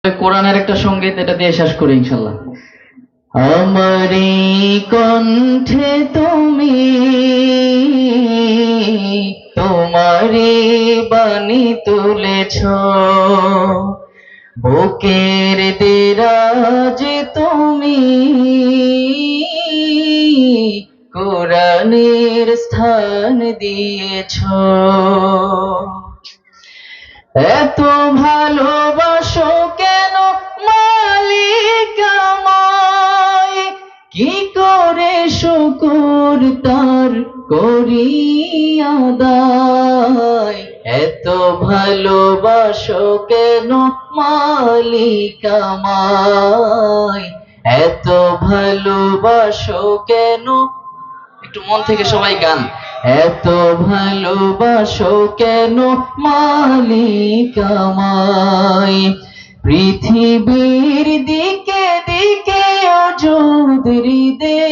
কোরআনের একটা সঙ্গীত, এটা দিয়ে শেষ করি ইনশাল্লাহ। আমারি কণ্ঠে তুমি তোমারি বাণী তুলেছ, বুকের দেরাজে তুমি কোরআনের স্থান দিয়েছ। এত ভালোবাসো কেন মালিক আমায়, কি করে শুকর তার করি আদায়। এত ভালোবাসো কেন মালিক আমায়, এত ভালোবাসো কেন। একটু মন থেকে সবাই গান। এত ভালোবাসো কেন মালিক আমায়, পৃথিবীর দিকে দিকে অযুদরি দে,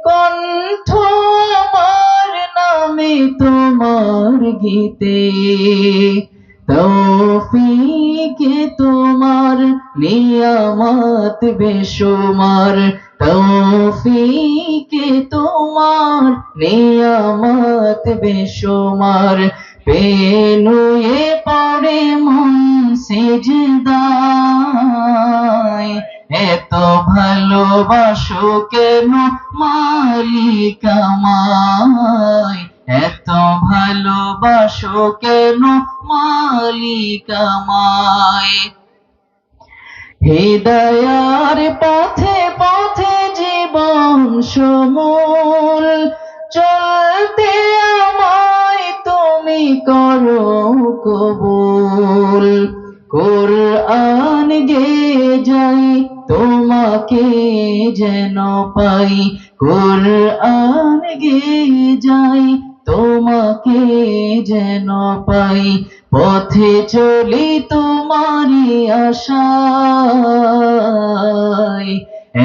কণ্ঠ আমার নামে তোমার গীতে। তৌফিকে তোমার নিয়ামত বেশুমার, তৌফিকে তোমার নিয়ামত বেশুমার। পেনুয়ে পড়ে মন সিজদায়, এত ভালোবাসো কেন মালিক আমায়, এত ভালোবাসো কেন মালিক আমায়। হৃদয়ার পথে পথে জীবন সমূল চলতে আমায় তুমি করো কবুল। কোরআন গেয়ে যাই তোমাকে যেন পাই, কোরআন গেয়ে যাই তোমাকে যেন পাই। পথে চলি তোমারি আশায়,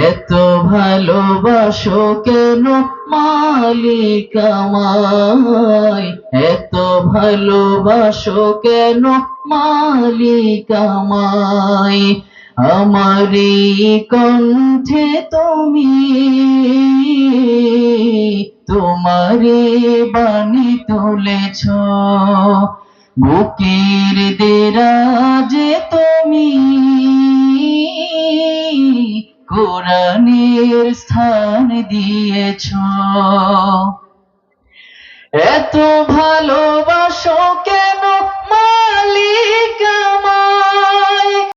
এত ভালোবাসো কেন মালিক আমায়, এত ভালোবাসো কেন মালিক আমায়। আমারি কণ্ঠে তুমি তোমারি বাণী তুলেছ, বুকের দেরাজে তুমি কোরআনের স্থান দিয়েছ। এত ভালোবাসা